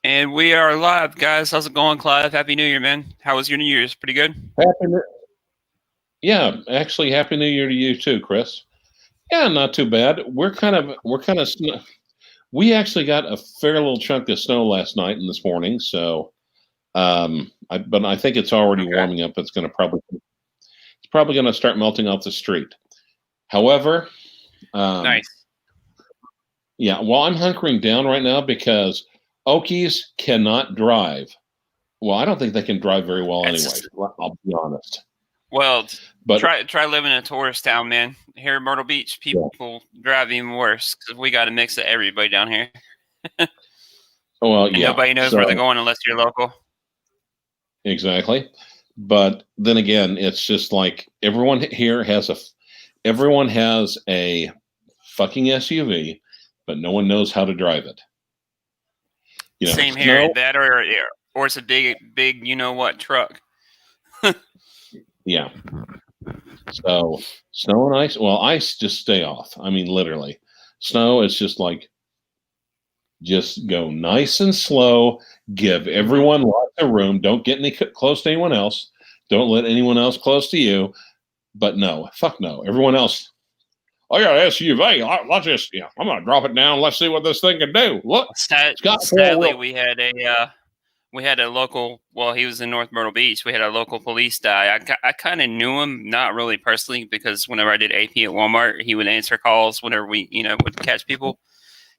And we are live, guys. How's it going, Clyve? Happy New Year, man. How was your New Year's? Pretty good? Yeah, actually, Happy New Year to you too, Chris. Yeah, not too bad. We actually got a fair little chunk of snow last night and this morning, so but I think it's already Okay. warming up. It's probably going to start melting off the street. However, Nice. yeah, well, I'm hunkering down right now because Okies cannot drive. Well, I don't think they can drive very well anyway. I'll be honest. Well, But try living in a tourist town, man. Here in Myrtle Beach, people drive even worse because we got a mix of everybody down here. well, And yeah, nobody knows where they're going unless you're local. Exactly. But then again, it's just like everyone has a fucking SUV, but no one knows how to drive it. You know, Same here. That or it's a big, you know what, truck. Yeah. So snow and ice. Well, ice just stay off. I mean, literally. Snow is just like just go nice and slow. Give everyone lots of room. Don't get any close to anyone else. Don't let anyone else close to you. But no, fuck no. Everyone else. I got an SUV. Let's just, I'm gonna drop it down. Let's see what this thing can do. Look, sadly, we had a local. Well, he was in North Myrtle Beach. We had a local police die. I kind of knew him, not really personally, because whenever I did AP at Walmart, he would answer calls whenever we, would catch people.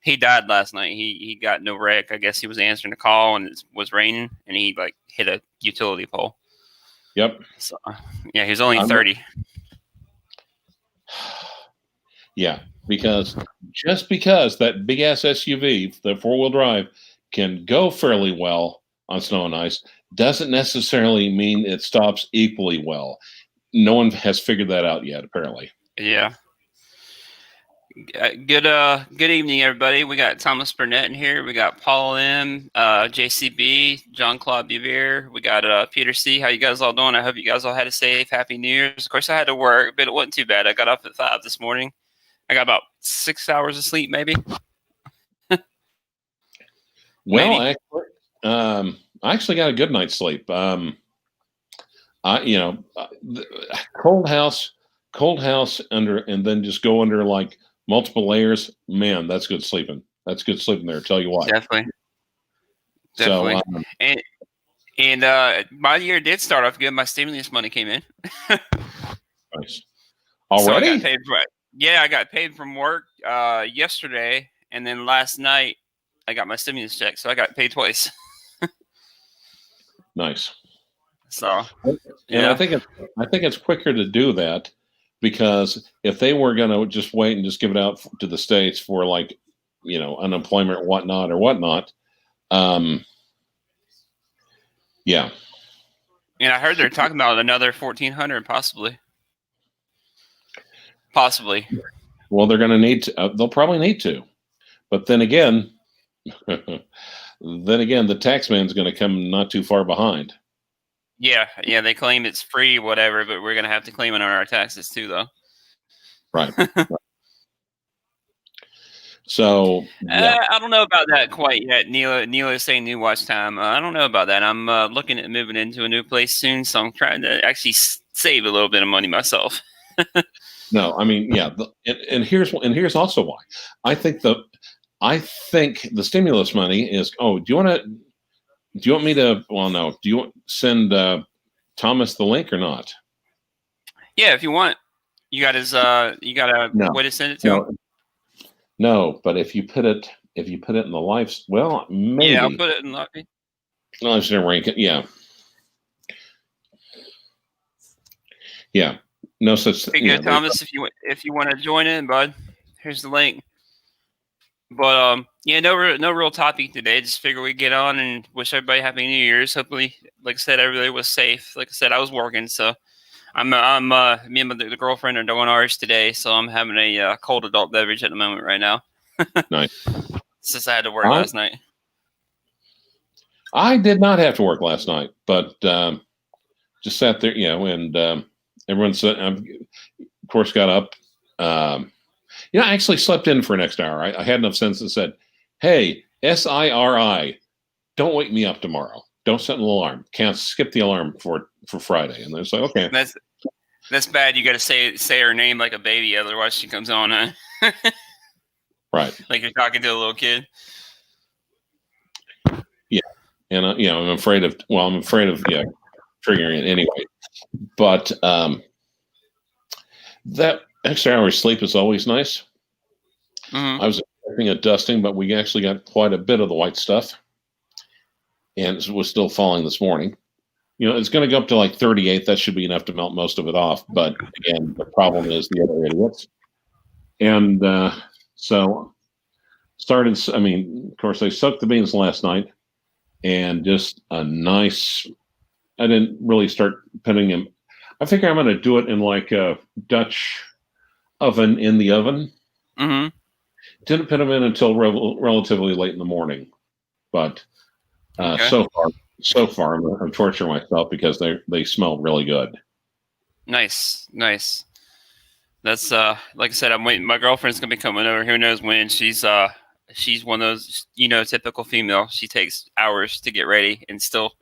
He died last night. He got no wreck. I guess he was answering a call and it was raining, and he hit a utility pole. Yep. So yeah, he was only 30. Yeah, because that big ass SUV, the 4-wheel drive, can go fairly well on snow and ice doesn't necessarily mean it stops equally well. No one has figured that out yet, apparently. Yeah. Good evening, everybody. We got Thomas Burnett in here. We got Paul M, JCB, John Claude Bevere. We got Peter C. How you guys all doing? I hope you guys all had a safe, happy New Year's. Of course, I had to work, but it wasn't too bad. I got up at 5 this morning. I got about 6 hours of sleep, maybe. Well, maybe. I actually got a good night's sleep. Cold house under, and then just go under like multiple layers. Man, that's good sleeping. That's good sleeping there. Tell you what. Definitely. So, and my year did start off good. My stimulus money came in. Nice. Already? So I got paid I got paid from work yesterday, and then last night I got my stimulus check, so I got paid twice. Nice. So, and I think it's quicker to do that, because if they were going to just wait and just give it out to the states for unemployment or whatnot, yeah. And I heard they're talking about another 1,400 possibly. Well, they're going to need to. They'll probably need to, but then again, the tax man's going to come not too far behind. Yeah, they claim it's free, whatever, but we're going to have to claim it on our taxes too, though. Right. So I don't know about that quite yet. Neil is saying new watch time. I don't know about that. I'm looking at moving into a new place soon, so I'm trying to actually save a little bit of money myself. No, I mean, yeah, and here's also why. I think the stimulus money is. Oh, do you want me to? Well, no. Do you send Thomas the link or not? Yeah, if you want. You got a way to send it to him? No, but if you put it in the live, well, maybe. Yeah, I'll put it in the. No, I should rank it. Yeah. Yeah. No such thing. Good, Thomas. If you want to join in, bud, here's the link. But no real topic today. Just figure we get on and wish everybody happy New Year's. Hopefully, like I said, everybody was safe. Like I said, I was working, so I'm me and the girlfriend are doing ours today. So I'm having a cold adult beverage at the moment right now. Nice. Since I had to work last night. I did not have to work last night, but just sat there, and. Everyone said, of course, got up. I actually slept in for an extra hour. I had enough sense and said, hey, SIRI, don't wake me up tomorrow. Don't set an alarm. Can't skip the alarm for Friday. And they're like, okay. That's bad. You got to say her name like a baby, otherwise she comes on. Huh? Right. Like you're talking to a little kid. Yeah. And I'm afraid of triggering it anyway. But that extra hour of sleep is always nice. Mm-hmm. I was expecting a dusting, but we actually got quite a bit of the white stuff, and it was still falling this morning. It's going to go up to like 38. That should be enough to melt most of it off. But again, the problem is the other idiots. And so started. I mean, of course, I soaked the beans last night, and just a nice. I didn't really start putting them. I think I'm going to do it in like a Dutch oven in the oven. Mm-hmm. Didn't put them in until relatively late in the morning, but Okay. so far I'm torturing myself because they smell really good. Nice. That's like I said, I'm waiting. My girlfriend's gonna be coming over. Who knows when? She's one of those typical female. She takes hours to get ready and still.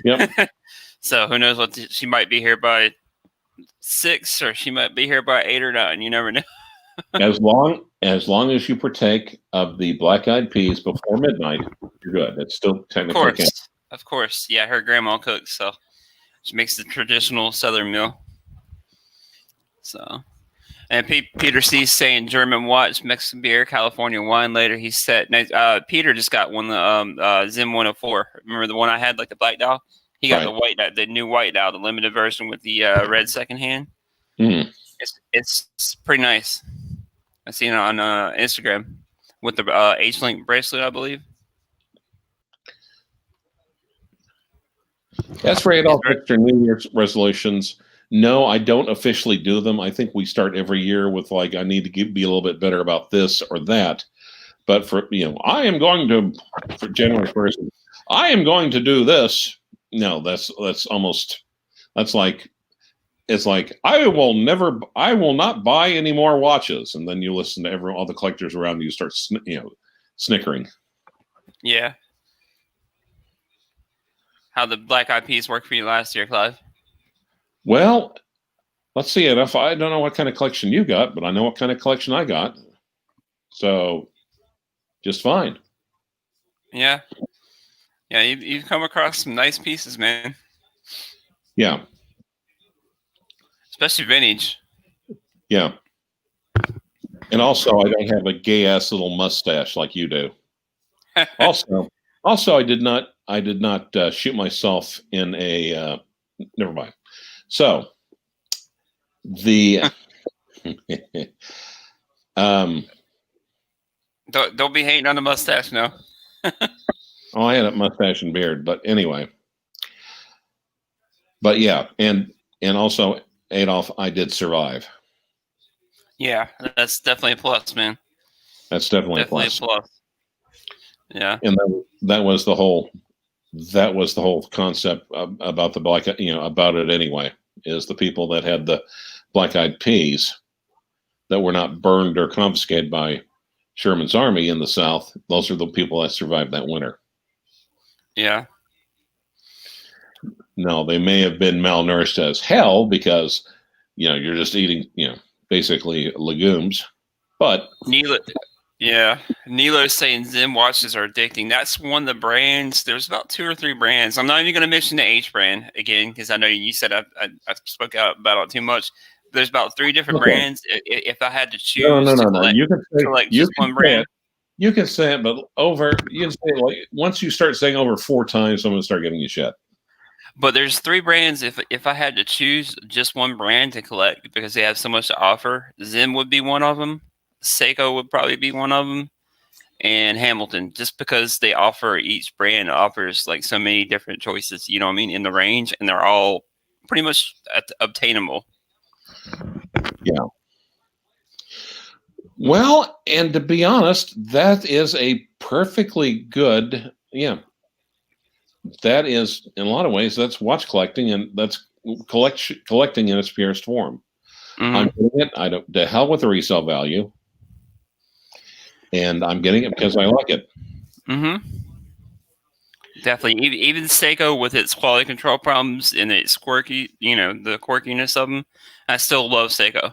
Yep. So who knows what she might be here by 6, or she might be here by 8 or 9. You never know. As long as you partake of the black-eyed peas before midnight, you're good. It's still technically Of course. Yeah, her grandma cooks, so she makes the traditional Southern meal. So, and Peter C's saying German watch, Mexican beer, California wine. Later, he said, Peter just got one, the Zim 104. Remember the one I had, like the black dial? He got the new white dial, the limited version with the red second hand. Mm. It's pretty nice. I seen it on Instagram with the H-Link bracelet, I believe. That's right. All extra New Year's resolutions. No, I don't officially do them. I think we start every year with like, I need to be a little bit better about this or that. But for I am going to for January 1st. I am going to do this. No, that's like. It's like I will not buy any more watches, and then you listen to all the collectors around you start snickering. Yeah. How the Black Eyed Peas worked for you last year, Clyve? Well, let's see it. If I don't know what kind of collection you got, but I know what kind of collection I got, so just fine. Yeah. You've come across some nice pieces, man. Yeah. Especially vintage. Yeah. And also, I don't have a gay ass little mustache like you do. Also, I did not shoot myself in a. Never mind. So, the. Don't be hating on the mustache, no. I had a mustache and beard, but anyway. But yeah, and also. Adolf, I did survive. Yeah, that's definitely a plus, man. That's definitely a plus. Yeah, and that was the whole concept about the black, about it anyway. Is the people that had the black-eyed peas that were not burned or confiscated by Sherman's army in the South? Those are the people that survived that winter. Yeah. No, they may have been malnourished as hell because, you're just eating, basically legumes. But Nilo's saying Zim watches are addicting. That's one of the brands. There's about 2 or 3 brands. I'm not even going to mention the H brand again because I know you said I spoke out about it too much. There's about 3 different brands. If I had to choose, no. You can select just one brand. You can say it, but you can say it like once you start saying over 4 times, I'm going to start giving you shit. But there's 3 brands. If I had to choose just one brand to collect because they have so much to offer, Zim would be one of them. Seiko would probably be one of them, and Hamilton, just because each brand offers like so many different choices. You know what I mean, in the range, and they're all pretty much obtainable. Yeah. Well, and to be honest, that is a perfectly good. Yeah. That is, in a lot of ways, that's watch collecting, and that's collecting in its purest form. Mm-hmm. I'm doing it. I don't. The hell with the resale value, and I'm getting it because I like it. Mm-hmm. Definitely, even Seiko with its quality control problems and its quirky, the quirkiness of them, I still love Seiko.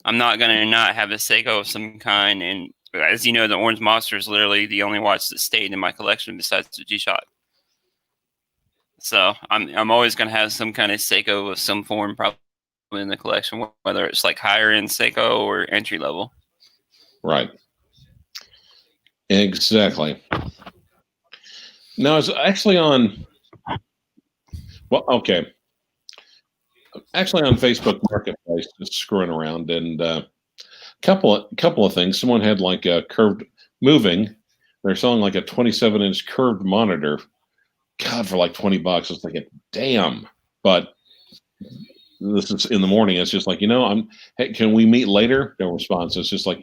I'm not gonna not have a Seiko of some kind. And as you know, the Orange Monster is literally the only watch that stayed in my collection besides the G-Shock. So I'm always gonna have some kind of Seiko of some form, probably in the collection, whether it's like higher end Seiko or entry level. Right. Exactly. Now, it's actually on. Well, okay. Actually, on Facebook Marketplace, just screwing around, and couple of things. Someone had like a curved moving. They're selling like a 27-inch curved monitor. God, for like $20. I was thinking, damn. But this is in the morning. It's just like, hey, can we meet later? No response. It's just like,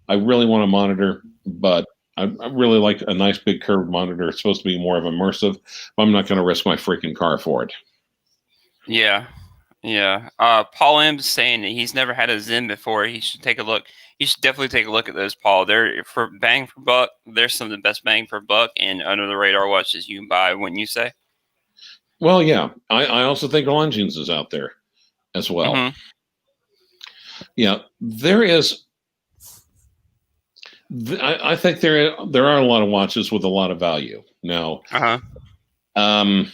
I really want a monitor, but I really like a nice big curved monitor. It's supposed to be more of immersive. But I'm not going to risk my freaking car for it. Yeah. Yeah. Paul M's saying that he's never had a Zen before. He should take a look. You should definitely take a look at those, Paul. They're for bang for buck. They're some of the best bang for buck and under the radar watches you can buy, wouldn't you say? Well, yeah. I also think Longines is out there as well. Mm-hmm. Yeah, there is. I think there are a lot of watches with a lot of value now. Of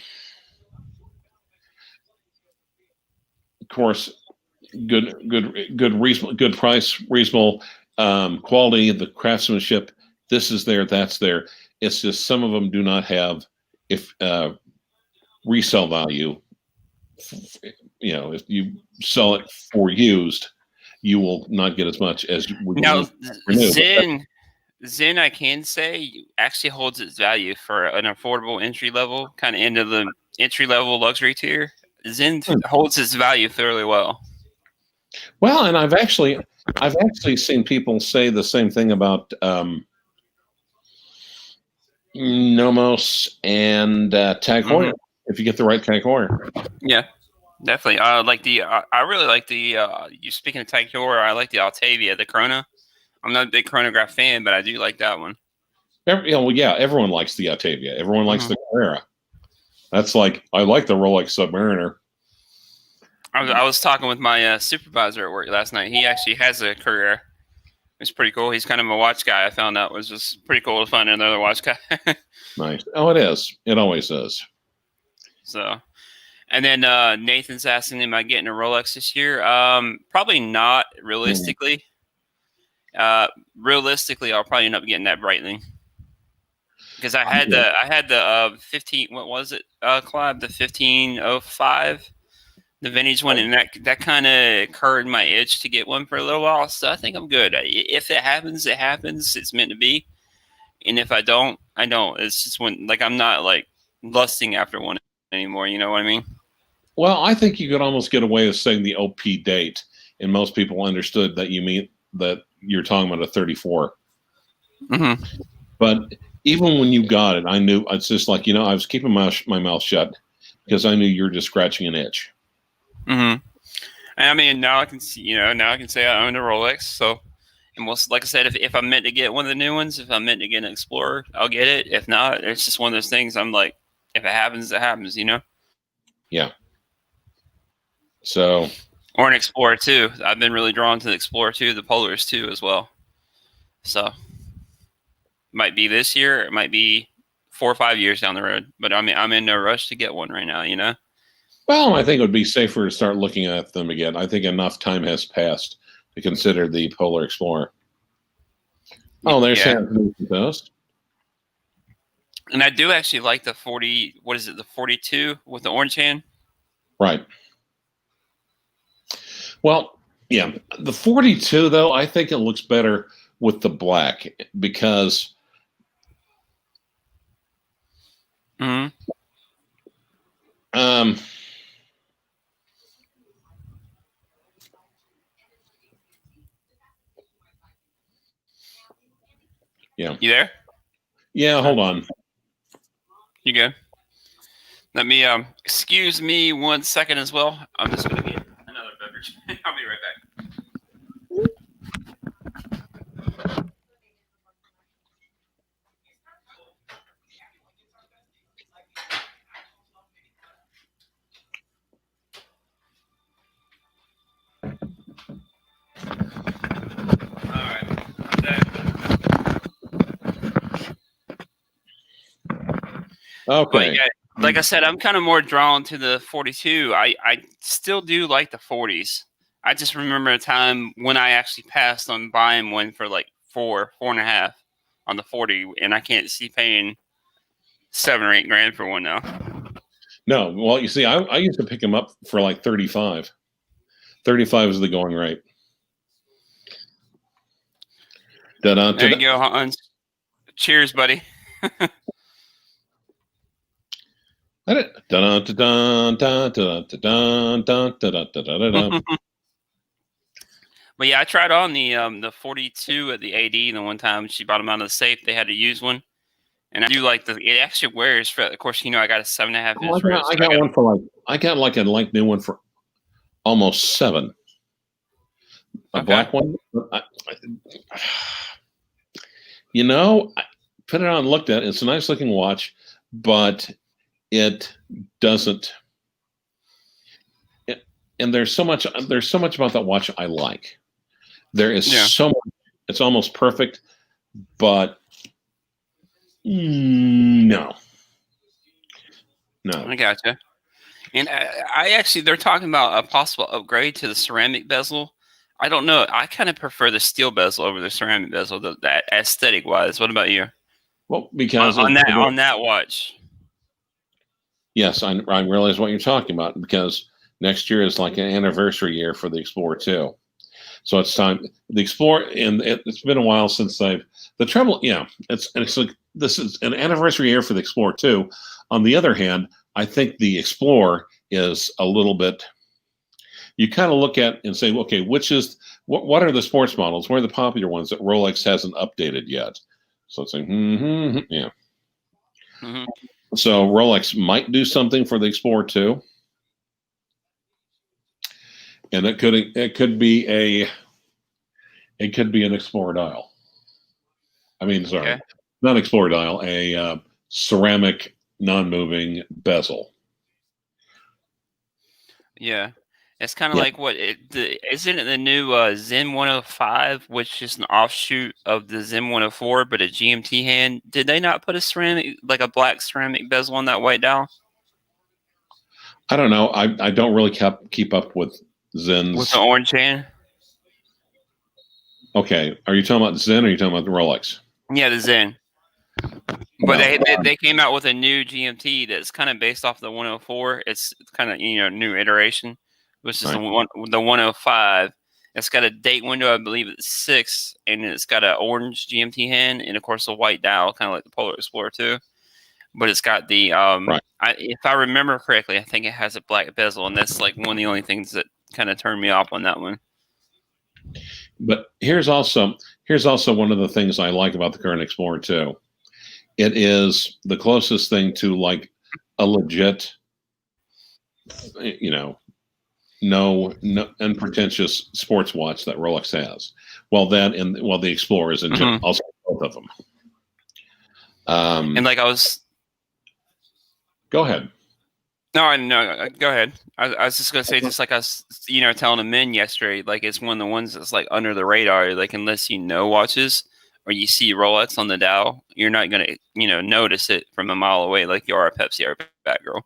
course, good price, reasonable quality, the craftsmanship. This is there, that's there. It's just some of them do not have resale value. If you sell it for used, you will not get as much as now. Zen, I can say, actually holds its value for an affordable entry level, kind of into the entry level luxury tier. Zen holds its value fairly well. Well, and I've actually seen people say the same thing about Nomos and Tag Heuer. If you get the right Tag Heuer. Yeah, definitely. I really like the. You speaking of Tag Heuer, I like the Altavia, the Chrono. I'm not a big chronograph fan, but I do like that one. Everyone likes the Altavia. Everyone likes the Carrera. That's like, I like the Rolex Submariner. I was talking with my supervisor at work last night. He actually has a Carrera. It's pretty cool. He's kind of a watch guy. I found out it was just pretty cool to find another watch guy. Nice. Oh, it is. It always is. So, and then Nathan's asking, am I getting a Rolex this year? Probably not, realistically. Realistically, I'll probably end up getting that Breitling. Because I had the 15, what was it, Clyve? The 1505, the vintage one, and that kind of curved my itch to get one for a little while. So I think I'm good. If it happens, it happens. It's meant to be. And if I don't, I don't. It's just I'm not like lusting after one anymore. You know what I mean? Well, I think you could almost get away with saying the OP date, and most people understood that you mean that you're talking about a 34. Mm-hmm. But even when you got it, I knew. It's just like, I was keeping my mouth shut because I knew you were just scratching an itch. Mm-hmm. And I mean, now I can see, now I can say I own a Rolex. So, and like I said, if I'm meant to get one of the new ones, if I'm meant to get an Explorer, I'll get it. If not, it's just one of those things. I'm like, if it happens, it happens. Yeah. So. Or an Explorer 2. I've been really drawn to the Explorer 2, the Polaris 2 as well. So, might be this year. It might be 4 or 5 years down the road. But I mean, I'm in no rush to get one right now. Well, I think it would be safer to start looking at them again. I think enough time has passed to consider the Polar Explorer. Oh, there's those. And I do actually like the 40. What is it? The 42 with the orange hand. Right. Well, yeah, the 42 though, I think it looks better with the black because. Mm-hmm. Yeah. You there? Yeah, hold on. You good? Let me excuse me 1 second as well. I'm just gonna get another beverage. I'll be right back. Okay. But yeah, like I said, I'm kind of more drawn to the 42. I still do like the 40s. I just remember a time when I actually passed on buying one for like four and a half on the 40, and I can't see paying $7 or $8 for one now. No, well, you see, I used to pick them up for like 35. 35 is the going rate. There you go, Hans. Cheers, buddy. But yeah, I tried on the 42 at the AD the one time. She bought them out of the safe. They had to use one, and I do like it actually wears. For of course, I got a 7.5 inch wrist. I got one for I got like a new one for almost $7. A black one. I put it on, looked at it. It's a nice looking watch, but it doesn't. And there's so much about that watch I like. There is so much. It's almost perfect, but no. I gotcha. And I actually, they're talking about a possible upgrade to the ceramic bezel. I don't know. I kind of prefer the steel bezel over the ceramic bezel, that aesthetic wise. What about you? Well, because on that watch. Yes, I realize what you're talking about, because next year is like an anniversary year for the Explorer 2. So it's time. The Explorer, and it's been a while since the trouble. Yeah, it's like this is an anniversary year for the Explorer 2. On the other hand, I think the Explorer is a little bit. You kind of look at and say, okay, what are the sports models? What are the popular ones that Rolex hasn't updated yet? So it's like, yeah. Mm-hmm. So Rolex might do something for the Explorer 2. And it could be an Explorer dial. I mean, sorry, not Explorer dial, a ceramic non-moving bezel. Yeah, it's kind of like isn't it the new Zen 105, which is an offshoot of the Zen 104, but a GMT hand? Did they not put a black ceramic bezel on that white dial? I don't know. I don't really keep up with Zen's. With the orange hand? Okay. Are you talking about Zen or are you talking about the Rolex? Yeah, the Zen. But they came out with a new GMT that's kind of based off the 104. It's kind of new iteration, which is the 105. It's got a date window, I believe it's 6, and it's got an orange GMT hand, and of course a white dial, kind of like the Polar Explorer 2. But it's got the if I remember correctly, I think it has a black bezel, and that's like one of the only things that kind of turned me off on that one. But here's also one of the things I like about the current Explorer 2. It is the closest thing to like a legit, no unpretentious sports watch that Rolex has. The Explorers and also both of them. And like I was. Go ahead. No, go ahead. I was just gonna say, just like I was, telling the men yesterday, like it's one of the ones that's like under the radar. Like unless you know watches or you see Rolex on the dial, you're not gonna, notice it from a mile away, like you are a Pepsi or a Batgirl.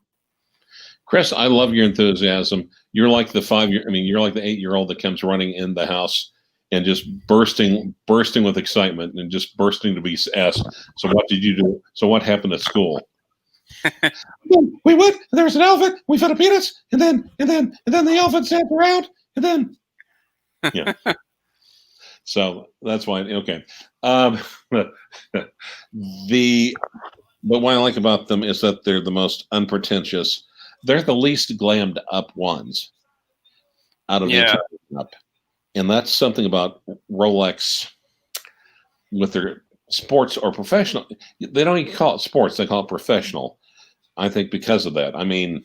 Chris, I love your enthusiasm. You're like the 5-year. I mean, you're like the 8-year-old that comes running in the house and just bursting with excitement and just bursting to be asked. So what did you do? So what happened at school? We went, and there was an elephant. We fed a peanuts, and then the elephant sat around, and then So that's why. Okay, but what I like about them is that they're the most unpretentious. They're the least glammed up ones out of the entire lineup, and that's something about Rolex with their sports or professional. They don't even call it sports; they call it professional. I think because of that. I mean,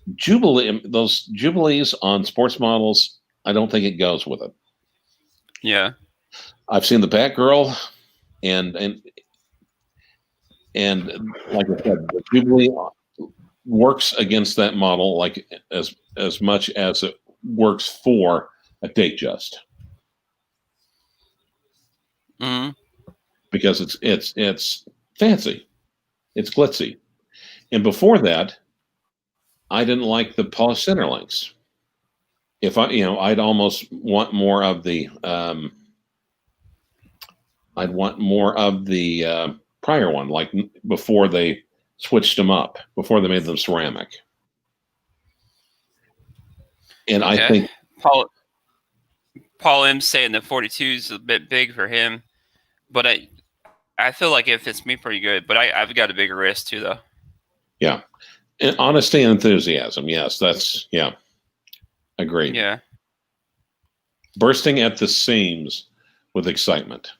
those Jubilees on sports models, I don't think it goes with it. Yeah. I've seen the Batgirl and like I said, the Jubilee works against that model like as much as it works for a Datejust. Mm-hmm. Because it's fancy. It's glitzy. And before that, I didn't like the polished center links. If I'd almost want more of the, prior one, like before they switched them up, before they made them ceramic. And okay. I think Paul M saying the 42 is a bit big for him, but I feel like it fits me pretty good. But I've got a bigger wrist too, though. Yeah, and honesty and enthusiasm. Yes, that's agreed. Yeah, bursting at the seams with excitement,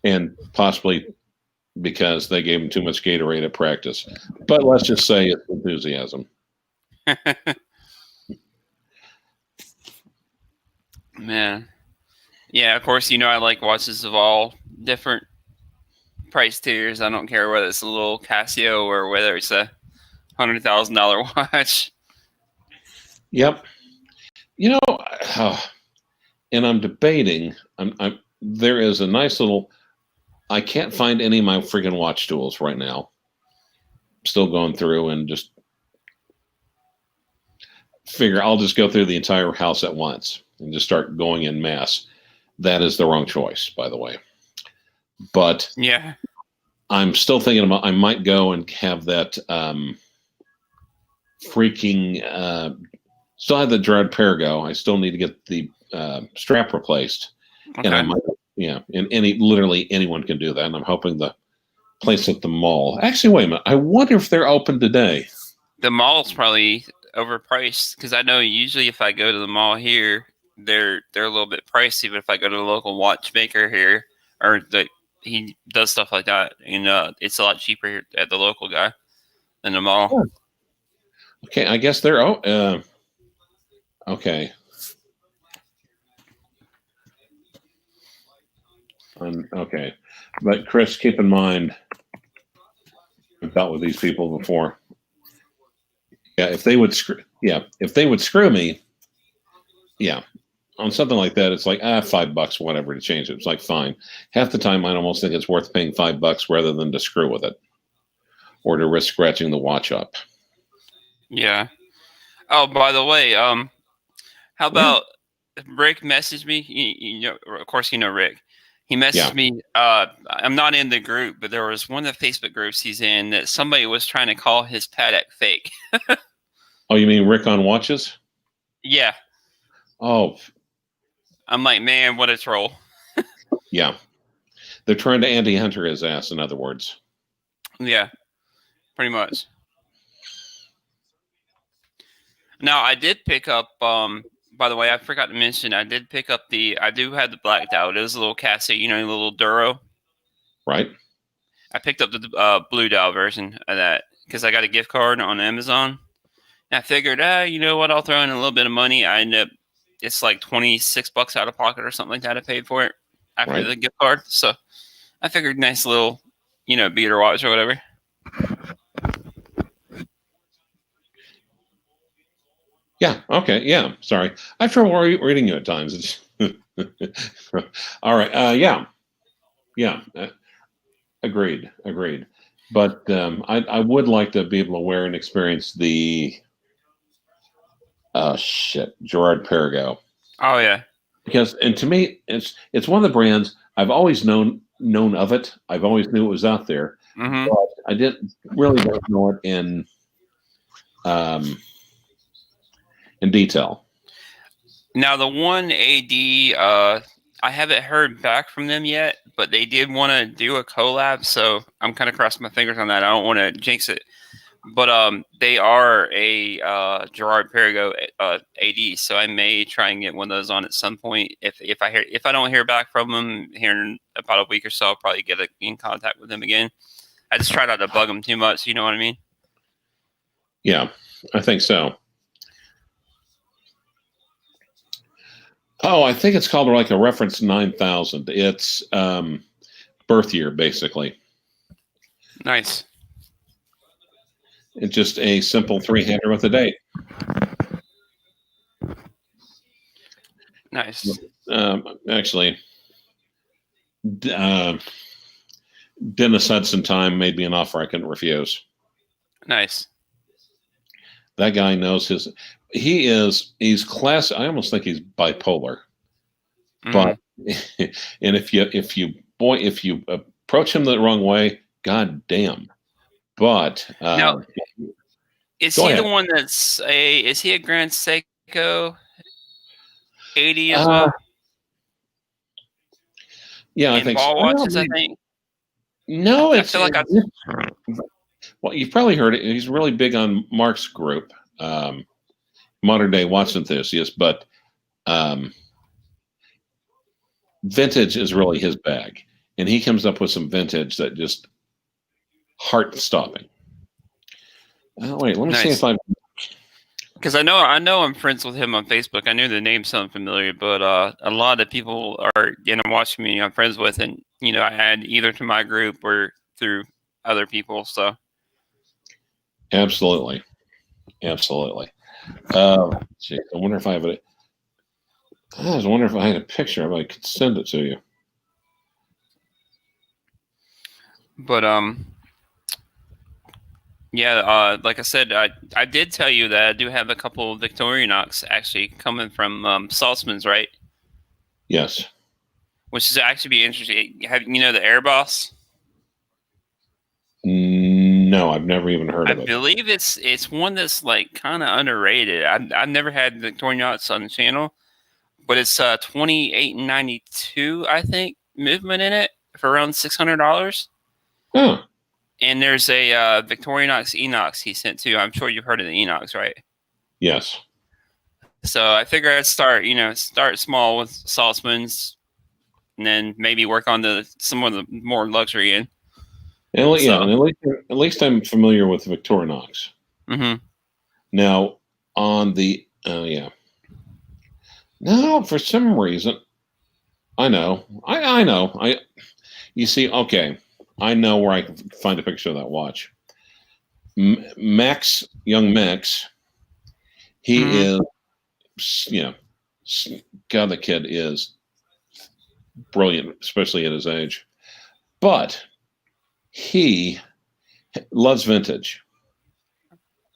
and possibly because they gave him too much Gatorade at practice. But let's just say it's enthusiasm. Man. Yeah, of course, I like watches of all different price tiers. I don't care whether it's a little Casio or whether it's a $100,000 watch. Yep. And I'm debating. There is a nice little. I can't find any of my freaking watch tools right now. Still going through and just figure I'll just go through the entire house at once and just start going in mass. That is the wrong choice, by the way. But yeah, I'm still thinking about I might go and have that still have the Gerard Perregaux. I still need to get the strap replaced. Okay. And I might, and literally anyone can do that. And I'm hoping the place at the mall. Actually, wait a minute. I wonder if they're open today. The mall's probably overpriced because I know usually if I go to the mall here, they're a little bit pricey. But if I go to the local watchmaker here, or he does stuff like that, and it's a lot cheaper at the local guy than the mall. Oh. Okay, I guess they're okay. Okay, but Chris, keep in mind, I've dealt with these people before. Yeah, if they would screw me, on something like that, it's like $5, whatever, to change it. It's like fine. Half the time, I almost think it's worth paying $5 rather than to screw with it, or to risk scratching the watch up. Yeah. Oh, by the way, how about Rick messaged me? Of course, Rick. He messaged me. I'm not in the group, but there was one of the Facebook groups he's in that somebody was trying to call his Patek fake. Oh, you mean Rick on watches? Yeah. Oh. I'm like, man, what a troll. Yeah. They're trying to Andy Hunter his ass, in other words. Yeah, pretty much. Now, I did pick up, by the way, I forgot to mention, I do have the black dial. It is a little Casio, a little Duro. Right. I picked up the blue dial version of that because I got a gift card on Amazon. And I figured, you know what, I'll throw in a little bit of money. I end up, it's like $26 out of pocket or something like that. I paid for it after the gift card. So I figured nice little, beater watch or whatever. Yeah. Okay. Yeah. Sorry. I have trouble reading you at times. All right. Yeah. Agreed. But I would like to be able to wear and experience the Gerard Perregaux. Oh yeah. Because to me it's one of the brands I've always known of it. I've always knew it was out there. Mm-hmm. But I didn't know it in detail. Now the one AD, I haven't heard back from them yet, but they did want to do a collab, so I'm kind of crossing my fingers on that. I don't want to jinx it, but they are a Gerard Perregaux AD, so I may try and get one of those on at some point. If I don't hear back from them here in about a week or so, I'll probably get in contact with them again. I just try not to bug them too much. You know what I mean? Yeah, I think so. Oh, I think it's called like a reference 9000. It's birth year, basically. Nice. It's just a simple 3-hander with a date. Nice. Actually, Dennis Hudson time made me an offer I couldn't refuse. Nice. That guy knows his. He's class. I almost think he's bipolar. But and if you approach him the wrong way, god damn. But now, is he the one is he a Grand Seiko 80 as well? Yeah, I think ball watches, I think. No, well, you've probably heard it. He's really big on Mark's group, Modern Day Watch Enthusiasts, but vintage is really his bag. And he comes up with some vintage that just heart-stopping. Wait, let me see if I... Because I know I'm friends with him on Facebook. I knew the name sounded familiar, but a lot of people are in a watch community I'm friends with, and I add either to my group or through other people. So absolutely. Gee, I wonder if I have it. I was wondering if I had a picture of it. I could send it to you. But yeah, like I said, I did tell you that I do have a couple of Victorinox actually coming from Saltzman's, right? Yes. Which is actually be interesting. Have the Airboss? No, I've never even heard of it. I believe it's one that's like kind of underrated. I've never had Victorinox on the channel, but it's $28.92, I think, movement in it for around $600. Oh. And there's a Victorinox Enox he sent too. I'm sure you've heard of the Enox, right? Yes. So I figure I'd start small with Saltzman's, and then maybe work on some of the more luxury end. And at least I'm familiar with Victorinox. Mm-hmm. Now on the no, for some reason, I know. You see, okay. I know where I can find a picture of that watch. Max, young Max, he is, God, the kid is brilliant, especially at his age. But he loves vintage.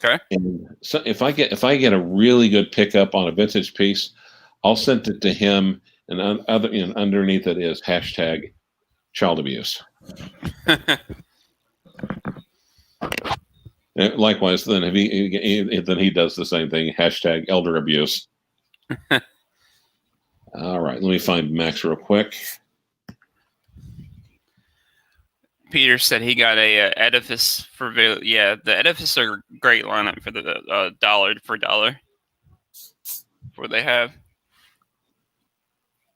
Okay. And so if I get a really good pickup on a vintage piece, I'll send it to him, and underneath it is hashtag child abuse. Likewise, then if he does the same thing, hashtag elder abuse. All right, let me find Max real quick. Peter said he got a Edifice for the Edifice are a great lineup for the dollar for dollar. What they have.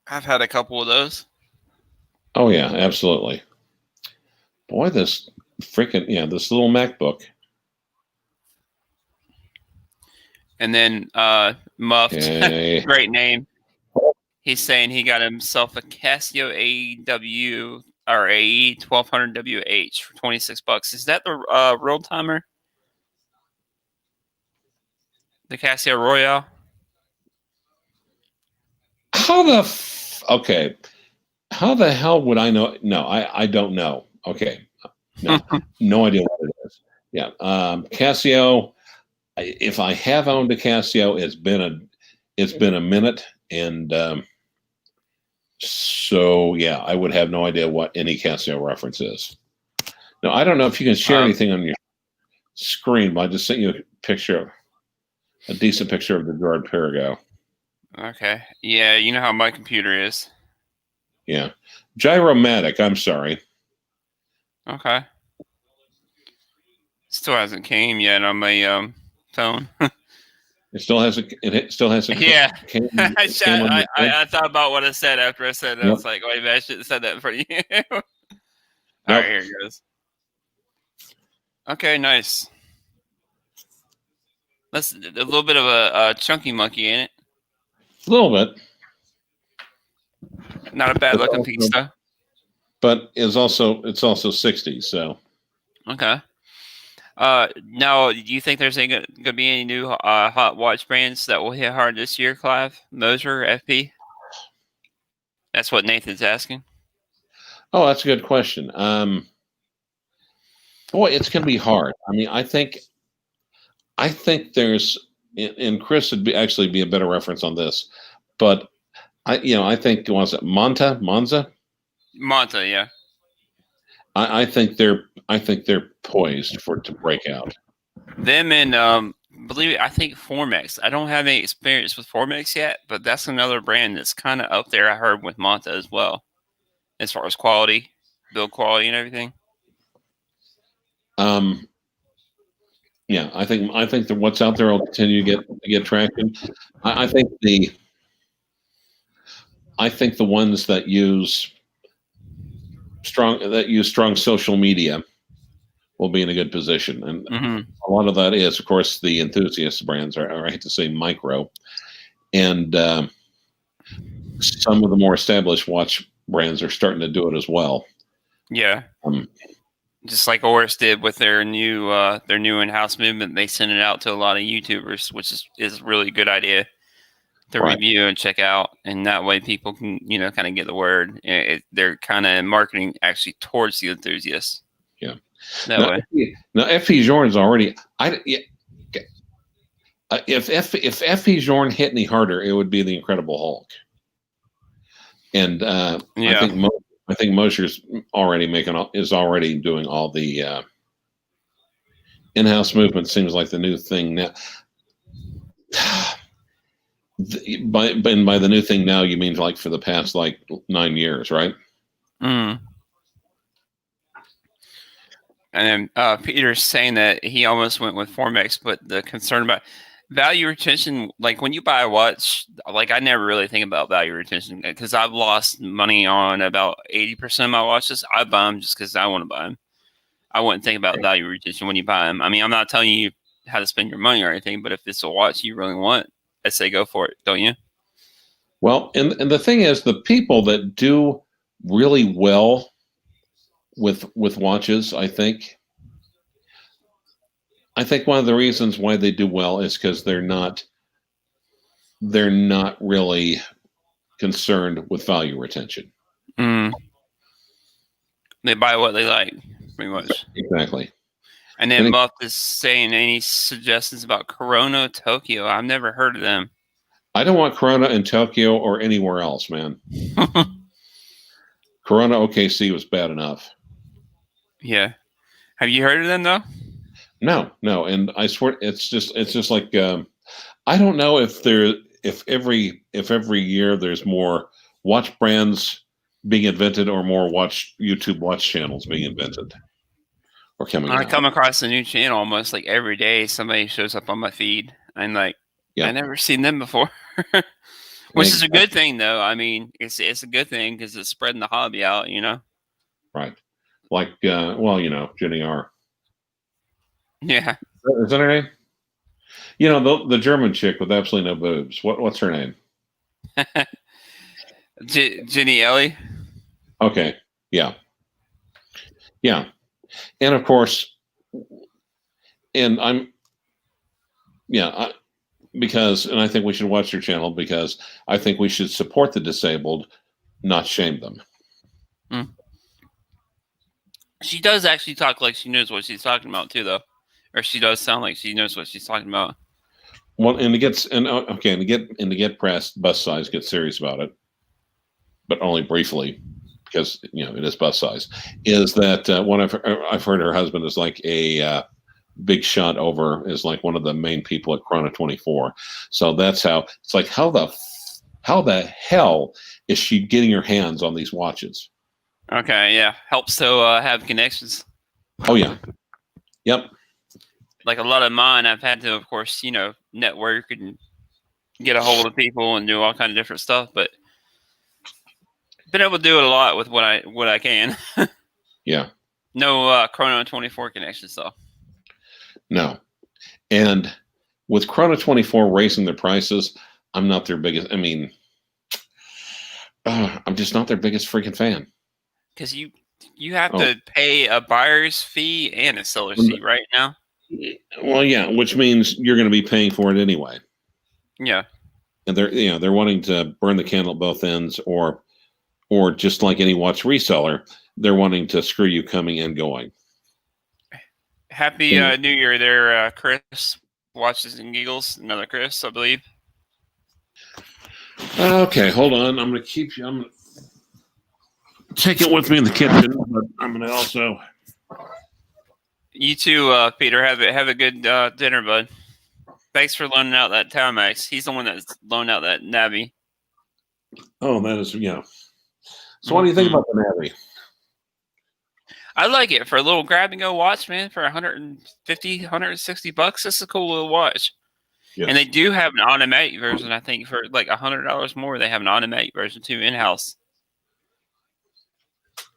I've had a couple of those. Oh yeah, absolutely. Boy, this little MacBook. And then Muffed, great name. He's saying he got himself a Casio AE 1200 WH for $26. Is that the real timer? The Casio Royale? How the hell would I know? No, I don't know. Okay. No idea what it is. Yeah. Casio. If I have owned a Casio, it's been a minute, and so yeah, I would have no idea what any Casio reference is. Now, I don't know if you can share anything on your screen, but I just sent you a decent picture of the Gerard Perigo. Okay. Yeah, you know how my computer is. Yeah. Gyromatic, I'm sorry. Okay. Still hasn't came yet on my phone. It still has a. Yeah. I thought about what I said after I said it. Yep. I was like, wait a minute, I should have said that for you. All right, here it goes. Okay, nice. That's a little bit of a chunky monkey, ain't it? A little bit. Not a bad looking piece, though. But it's also 60, so. Okay. Now, do you think there's going to be any new hot watch brands that will hit hard this year, Clyve? Moser, FP? That's what Nathan's asking. Oh, that's a good question. Boy, it's going to be hard. I mean, I think there's, and Chris would actually be a better reference on this, but I think, was it Monza? Monta, yeah. I think they're poised for it to break out. Them and I think Formex. I don't have any experience with Formex yet, but that's another brand that's kind of up there. I heard with Monta as well, as far as quality, build quality, and everything. Yeah, I think that what's out there will continue to get traction. I think the ones that use strong social media will be in a good position, and a lot of that is, of course, the enthusiast brands are I hate to say micro, and some of the more established watch brands are starting to do it as well. Yeah. Just like Oris did with their new in-house movement, they sent it out to a lot of YouTubers, which is a really good idea to review and check out, and that way people can kind of get the word. They're kind of marketing actually towards the enthusiasts. Yeah, that way. Now, F.E. Jorn's already. If F.E. Jorn hit any harder, it would be the Incredible Hulk, and I think Mosher's is already doing all the in-house movement. Seems like the new thing now. By the new thing now, you mean like for the past 9 years, right? And then Peter's saying that he almost went with Formex, but the concern about value retention, like when you buy a watch, I never really think about value retention because I've lost money on about 80% of my watches. I buy them just because I want to buy them. I wouldn't think about value retention when you buy them. I mean, I'm not telling you how to spend your money or anything, but if it's a watch you really want, I say go for it, don't you? Well, and the thing is, the people that do really well with watches, I think one of the reasons why they do well is because they're not really concerned with value retention. They buy what they like, pretty much. Exactly. And then Muff is saying, any suggestions about Corona Tokyo? I've never heard of them. I don't want Corona in Tokyo or anywhere else, man. Corona OKC was bad enough. Yeah. Have you heard of them though? No, and I swear it's just like I don't know if every year there's more watch brands being invented or more YouTube watch channels being invented or coming out. I come across a new channel almost like every day. Somebody shows up on my feed. I'm like, I never seen them before, which is a good thing though. I mean, it's a good thing because it's spreading the hobby out, Right. Like, Jenny R. Yeah. Is that her name? The German chick with absolutely no boobs. What's her name? Jenny Ellie. Okay. Yeah. Yeah. And of course, and I think we should watch your channel because I think we should support the disabled, not shame them. She does actually talk like she knows what she's talking about too, though. Or she does sound like she knows what she's talking about. Well, and to get pressed, bus size, get serious about it, but only briefly, because it is bus size. Is that one I've heard her husband is like a big shot over, is like one of the main people at Chrono 24. So that's how it's like. How the hell is she getting her hands on these watches? Okay, yeah, helps to have connections. Oh yeah, yep. Like a lot of mine, I've had to, of course, network and get a hold of people and do all kind of different stuff. But been able to do it a lot with what I can. Yeah. No Chrono 24 connections though. No, and with Chrono 24 raising their prices, I'm not their biggest. I mean, I'm just not their biggest freaking fan. Because you have to pay a buyer's fee and a seller's fee right now. Well, yeah, which means you're going to be paying for it anyway. Yeah, and they're wanting to burn the candle at both ends, or just like any watch reseller, they're wanting to screw you coming and going. Happy New Year there, Chris. Watches and giggles. Another Chris, I believe. Okay, hold on. I'm going to keep you. I'm going to take it with me in the kitchen, but I'm going to also. You too, Peter. Have a good dinner, bud. Thanks for loaning out that Timex. He's the one that's loaned out that Navi. Oh, that is, yeah. So what do you think about the Navi? I like it for a little grab and go watch, man. For $150, $160, this is a cool little watch. Yes. And they do have an automatic version. I think for like $100 more, they have an automatic version too in house.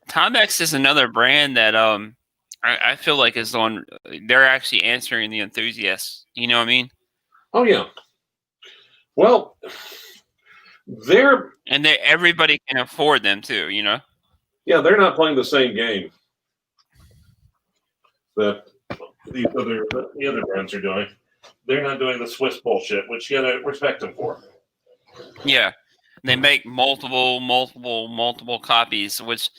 Timex is another brand that I feel like is on. They're actually answering the enthusiasts. You know what I mean? Oh yeah. Well, everybody can afford them too. You know. Yeah, they're not playing the same game that the other brands are doing. They're not doing the Swiss bullshit, which you gotta respect them for. Yeah, they make multiple copies. Which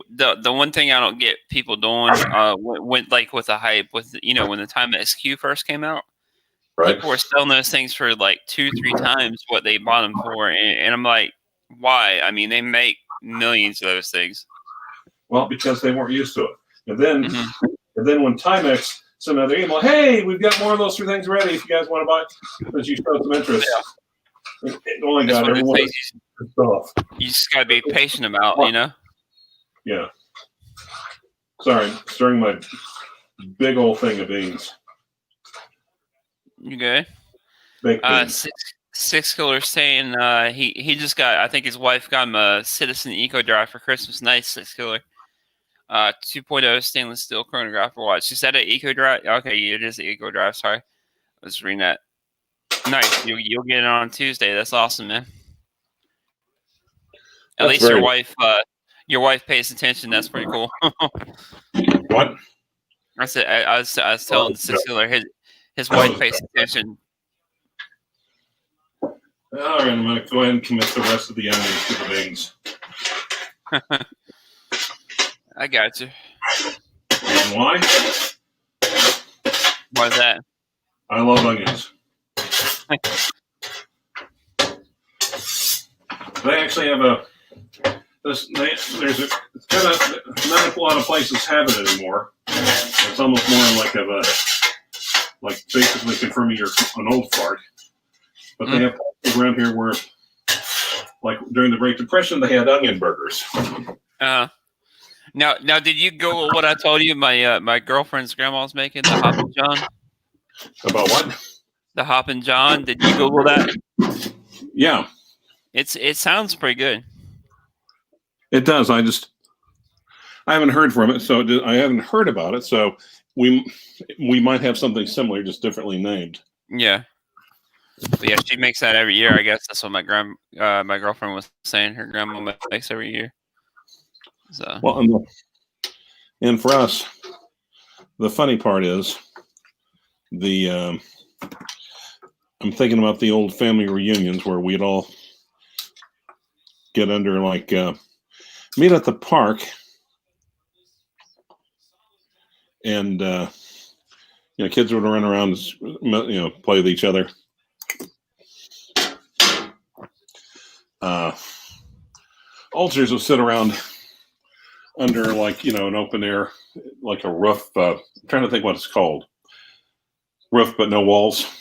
the one thing I don't get people doing when like with the hype with when the Timex Q first came out, right? People were selling those things for like 2-3 times what they bought them for, and I'm like, why? I mean, they make millions of those things. Well, because they weren't used to it, and then when Timex sent another email, hey, we've got more of those 3 things ready. If you guys want to buy, because you showed some interest. Yeah. Oh my God, everyone is pissed off. You just gotta be patient about, Yeah. Sorry, stirring my big old thing of beans. You good? Baked beans. Six Killer saying he just got, I think his wife got him a Citizen Eco Drive for Christmas. Nice, Six Killer. 2.0 stainless steel chronograph watch. Is that an Eco Drive? Okay, it is an Eco Drive. Sorry, I was reading that. Nice. You'll get it on Tuesday. That's awesome, man. At least your wife pays attention. That's pretty cool. What? I said I was telling the Six Killer his wife pays attention. All right, I'm going to go ahead and commit the rest of the onions to the beans. I got you. And why? Why's that? I love onions. They actually have it's kind of not a lot of places have it anymore. It's almost more like basically confirming you're an old fart. But they have places around here where, like during the Great Depression, they had onion burgers. Now, did you Google what I told you? My girlfriend's grandma's making the Hoppin' John. About what? The Hoppin' John. Did you Google that? Yeah. It sounds pretty good. It does. I haven't heard from it, so I haven't heard about it. So we might have something similar, just differently named. Yeah. But yeah, she makes that every year. I guess that's what my girlfriend was saying. Her grandma makes every year. So well, and for us, the funny part is I'm thinking about the old family reunions where we'd all get under meet at the park and kids would run around and play with each other. Oldsters would sit around under an open air, like a roof. I'm trying to think what it's called. Roof, but no walls.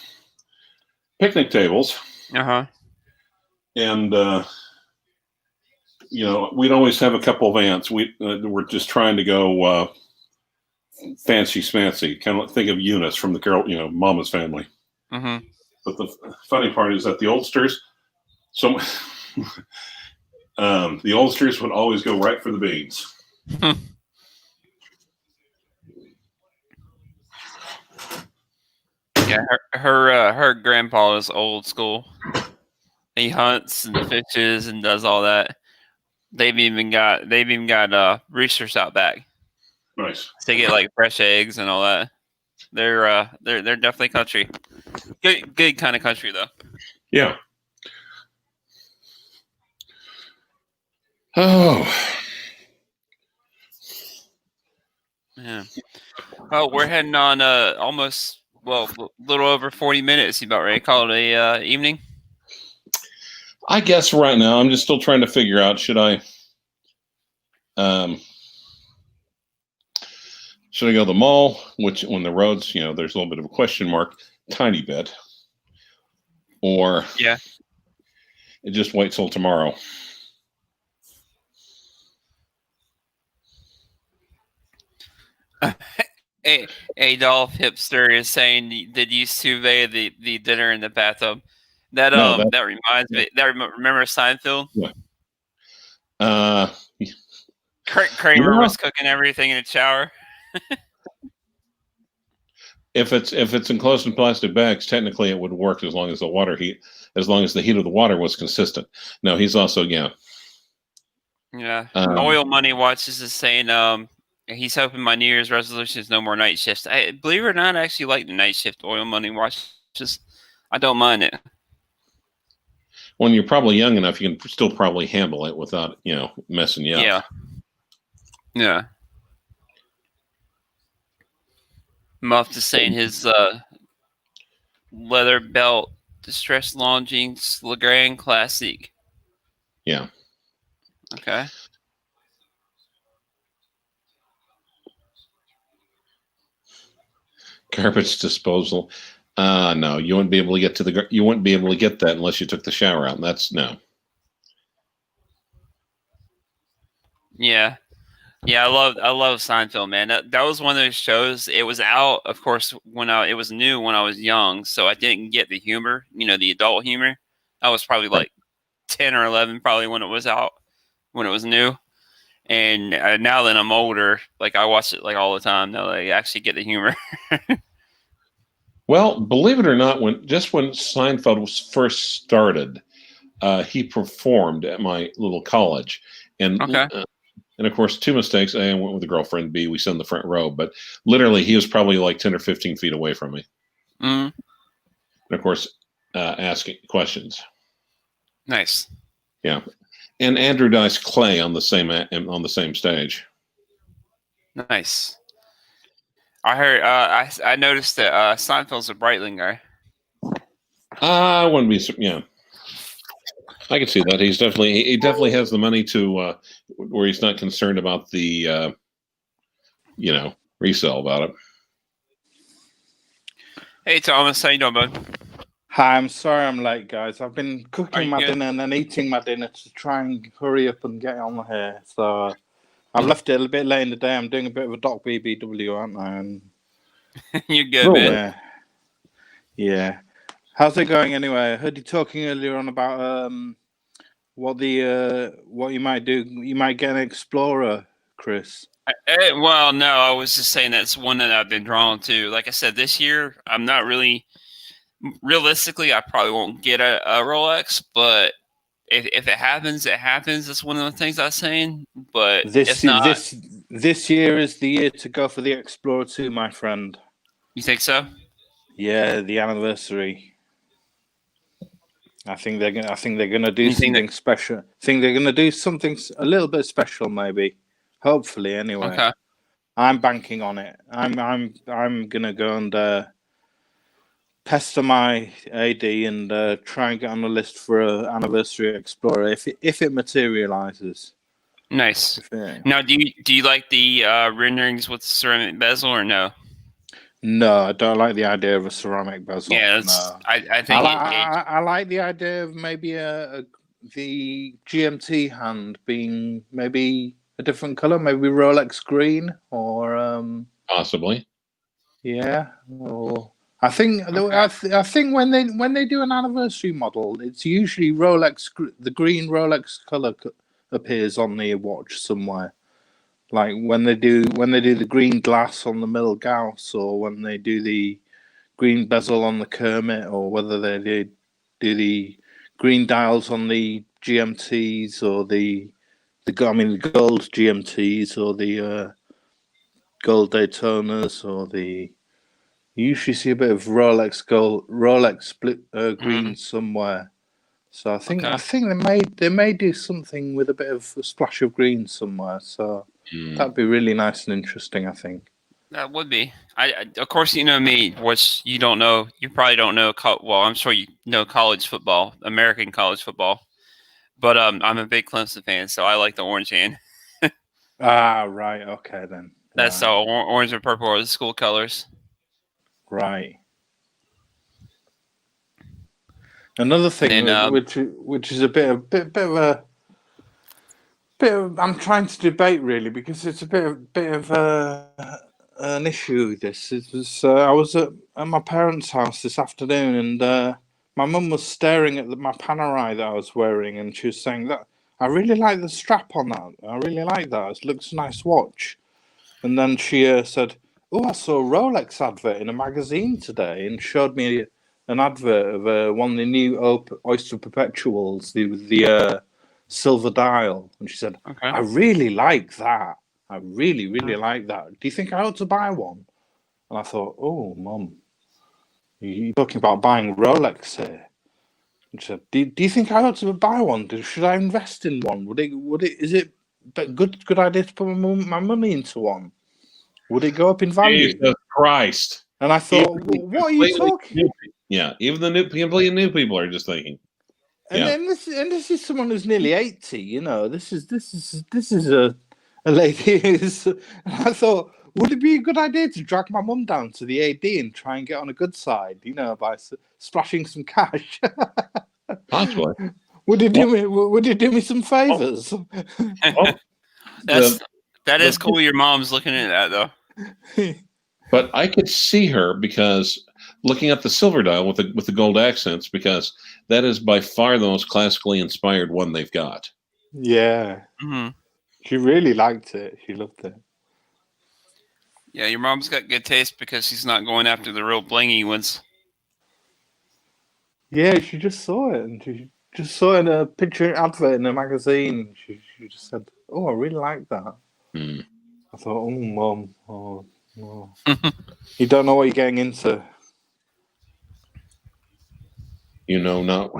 Picnic tables. And we'd always have a couple of aunts. We're just trying to go fancy schmancy. Kind of think of Eunice from the girl, Mama's Family. Mm-hmm. But the funny part is that the oldsters, the oldsters would always go right for the beans. Yeah, her grandpa is old school. He hunts and fishes and does all that. They've even got roosters out back. Nice. They get like fresh eggs and all that. They're definitely country. Good kind of country though. Yeah. Oh. Yeah. Oh, we're heading on almost a little over 40 minutes. You about ready to call it a evening? I guess right now I'm just still trying to figure out should I go to the mall, which when the roads, there's a little bit of a question mark, tiny bit, or just wait till tomorrow. Adolf Hipster is saying, "Did you survey the dinner in the bathtub?" That that reminds me. Remember Seinfeld? Yeah. Kramer was cooking everything in the shower. If it's enclosed in plastic bags, technically it would work as long as the heat of the water was consistent. No, he's also Yeah. Oil Money Watches is saying he's hoping my New Year's resolution is no more night shifts. I believe it or not, I actually like the night shift. Oil Money Watches, I don't mind it. When you're probably young enough, you can still probably handle it without messing you up. Yeah. Muff is saying his leather belt, distressed long jeans, Legrand Classic. Yeah. Okay. Garbage disposal. No, you wouldn't be able to get that unless you took the shower out. And that's no. Yeah. I love Seinfeld, man. That was one of those shows. It was out, of course, it was new when I was young, so I didn't get the humor, the adult humor. I was probably like 10 or 11, probably when it was out, when it was new. And now that I'm older, like I watch it like all the time. Now that I actually get the humor. Well, believe it or not, when Seinfeld was first started, he performed at my little college, and and of course, two mistakes: A, I went with a girlfriend. B, we sat in the front row. But literally, he was probably like 10 or 15 feet away from me. Mm-hmm. And of course, asking questions. Nice. Yeah, and Andrew Dice Clay on the same stage. Nice. I heard. I noticed that Seinfeld's a Breitling guy. I wouldn't be. Yeah, I can see that. He definitely has the money to where he's not concerned about the resale about it. Hey Thomas, how you doing, bud? Hi, I'm sorry I'm late, guys. I've been cooking my dinner and then eating my dinner to try and hurry up and get on here. So I've left it a little bit late in the day. I'm doing a bit of a Doc BBW, aren't I? And you're good, man. Yeah. How's it going anyway? I heard you talking earlier on about what you might do. You might get an Explorer, Chris. Well, no, I was just saying that's one that I've been drawn to. Like I said, this year I'm not really. Realistically, I probably won't get a Rolex, but if it happens, it happens. That's one of the things I was saying. But this year is the year to go for the Explorer 2, my friend. You think so? Yeah, the anniversary. I think they're gonna do something special. I think they're gonna do something a little bit special, maybe. Hopefully, anyway. Okay. I'm banking on it. I'm gonna go and pester my AD and try and get on the list for an anniversary Explorer if it materializes. Nice. Now, do you like the renderings with ceramic bezel or no? No, I don't like the idea of a ceramic bezel. Yeah, no. I think I like the idea of maybe the GMT hand being maybe a different color, maybe Rolex green or possibly. Yeah. Or I think I think when they do an anniversary model, it's usually the green Rolex color appears on the watch somewhere. Like when they do the green glass on the Milgauss, or when they do the green bezel on the Kermit, or whether they do the green dials on the GMTs or the gold GMTs or the gold Daytonas or the. You usually see a bit of Rolex split green somewhere. So I think they may do something with a bit of a splash of green somewhere. So that'd be really nice and interesting, I think. That would be. Of course, you know me, which you don't know. You probably don't know. Well, I'm sure you know college football, American college football. But I'm a big Clemson fan, so I like the orange hand. Right. Okay, then. That's Right. orange and purple are the school colors. Right. Another thing, which is a bit of a I'm trying to debate really, because it's a bit of an issue. This it was. I was at my parents' house this afternoon, and my mum was staring at my Panerai that I was wearing, and she was saying that I really like the strap on that. I really like that. It looks a nice watch. And then she said, "Oh, I saw a Rolex advert in a magazine today," and showed me an advert of one of the new Oyster Perpetuals, the silver dial. And she said, Okay. "I really like that. I really, really like that. Do you think I ought to buy one?" And I thought, "Oh, Mum, you're talking about buying Rolex here." And she said, "Do you think I ought to buy one? Should I invest in one? Is it a good idea to put my money into one? Would it go up in value?" Jesus Christ. And I thought, what are you talking? Yeah, even the completely new people are just thinking. And then this is someone who's nearly 80. You know, this is a lady who's. And I thought, would it be a good idea to drag my mum down to the AD and try and get on a good side? You know, by splashing some cash. Possibly. Would it do me some favors? That is cool. Your mom's looking at that though. But I could see her, because looking at the silver dial with the gold accents, because that is by far the most classically inspired one they've got. Yeah. Mm-hmm. She really liked it. She loved it. Yeah, your mom's got good taste because she's not going after the real blingy ones. Yeah, she just saw it, and she just saw it in a picture advert in a magazine. She just said, "Oh, I really like that." I thought, "Oh, Mum, oh, no. You don't know what you're getting into." You know, not.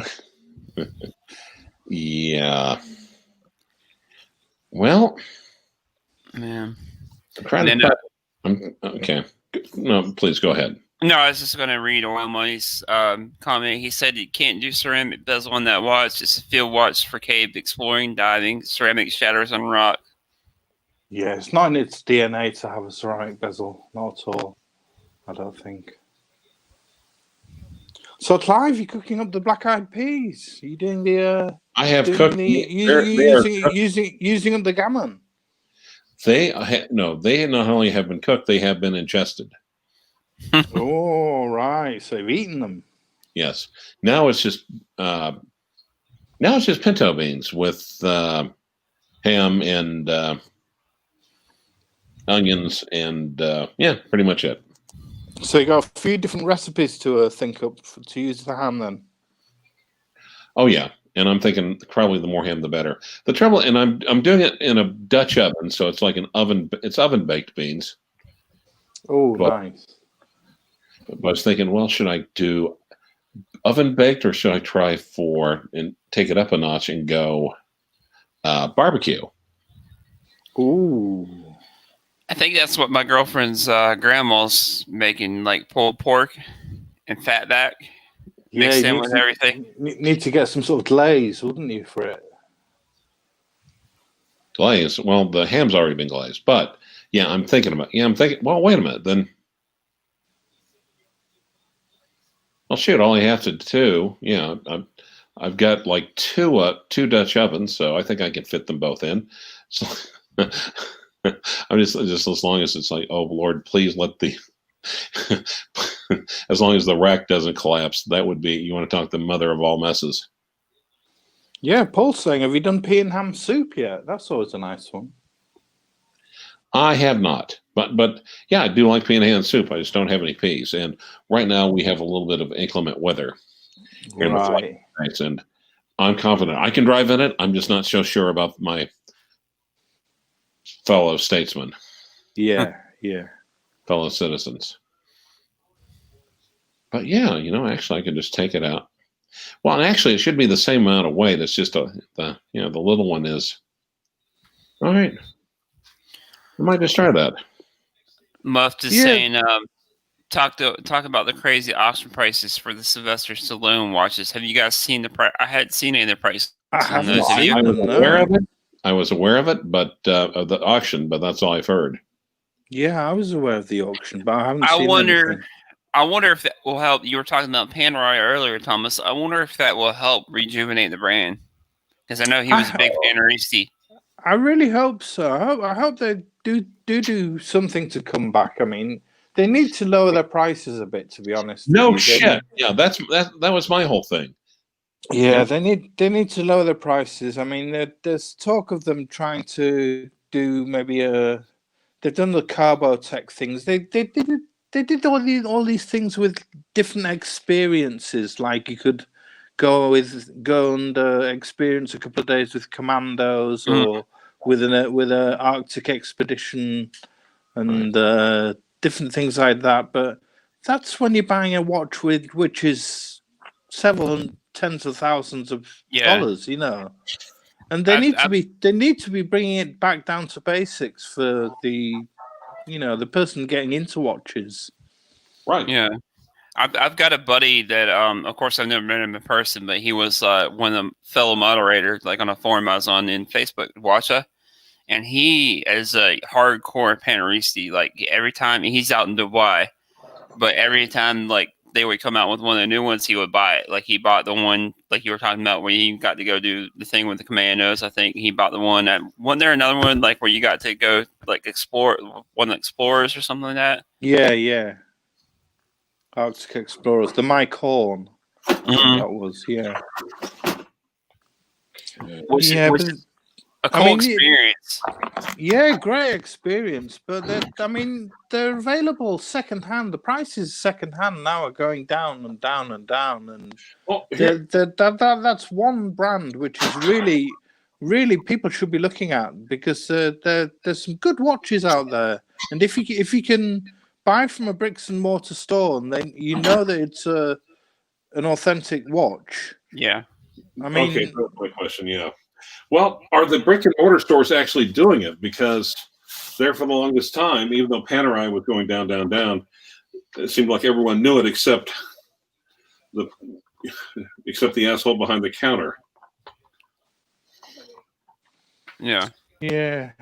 Yeah. Well, man. Okay. No, please go ahead. No, I was just going to read Oil Money's comment. He said you can't do ceramic bezel on that watch. It's a field watch for cave exploring, diving. Ceramic shatters on rock. Yeah, it's not in its DNA to have a ceramic bezel. Not at all. I don't think. So, Clyve, you're cooking up the black-eyed peas. Are you doing the? I have cooked. Using up the gammon. They not only have been cooked, they have been ingested. Oh, right. So you've eaten them. Yes. Now it's just pinto beans with ham and onions, and pretty much it. So you got a few different recipes to think up to use the ham then. Oh yeah, and I'm thinking probably the more ham the better. The trouble, and I'm doing it in a Dutch oven, so it's like oven baked beans. Oh, nice. But I was thinking, well, should I do oven baked, or should I try and take it up a notch and go barbecue? Ooh. I think that's what my girlfriend's grandma's making, like pulled pork and fat back. Yeah, mixed in with everything. Need to get some sort of glaze, wouldn't you, for it? Glaze? Well, the ham's already been glazed, but I'm thinking, well, wait a minute, then. Well, shoot, all you have to do, I've got like two Dutch ovens, so I think I can fit them both in. So I'm just as long as it's like, oh Lord, please let the as long as the rack doesn't collapse, that would be, you want to talk the mother of all messes. Yeah, Paul's saying, have you done pea and ham soup yet? That's always a nice one. I have not, but yeah, I do like pea and ham soup. I just don't have any peas, and right now we have a little bit of inclement weather here in the flight nights, and I'm confident I can drive in it. I'm just not so sure about my fellow statesmen. Yeah. Fellow citizens. But yeah, actually I could just take it out. Well, and actually it should be the same amount of weight. It's just the little one is all right. I might just try that. Muff is saying, talk about the crazy auction prices for the Sylvester Stallone watches. Have you guys seen the price? I hadn't seen any of the prices. I haven't Have you? seen I was them. aware No. of it. I was aware of it, but of the auction, but that's all I've heard. Yeah, I was aware of the auction, but I haven't I seen anything. wonder if that will help. You were talking about Panerai earlier, Thomas. I wonder if that will help rejuvenate the brand, because I know he was a big Paneristi. I really hope so. I hope they do something to come back. I mean, they need to lower their prices a bit, to be honest. No shit. Yeah, that was my whole thing. Yeah, they need to lower their prices. I mean, there's talk of them trying to do maybe they've done the Carbotech things. They did all these things with different experiences. Like you could go and experience a couple of days with Commandos or with an Arctic expedition and different things like that. But that's when you're buying a watch which is several tens of thousands of dollars, you know. And they need to be bringing it back down to basics for the person getting into watches. Right. Yeah. I've got a buddy that, of course, I've never met him in person, but he was one of the fellow moderators, like on a forum I was on in Facebook, Watcha, and he is a hardcore Paneristi. Like every time he's out in Dubai, but every time like they would come out with one of the new ones, he would buy it. Like he bought the one like you were talking about where you got to go do the thing with the Commandos. I think he bought the one. Wasn't there another one like where you got to go like explore one of the Explorers or something like that? Yeah. Arctic Explorers, the Mike Horn. That was, yeah. Was a cool experience. Yeah, great experience. But they're available secondhand. The prices secondhand now are going down and down and down. And that's one brand which is really people should be looking at, because there's some good watches out there. And if you can buy from a bricks and mortar store, and then you know that it's an authentic watch. Yeah. I mean, okay, that's my question. Yeah. Well, are the brick and mortar stores actually doing it? Because there for the longest time, even though Panerai was going down, down, down, it seemed like everyone knew it except the asshole behind the counter. Yeah. Yeah.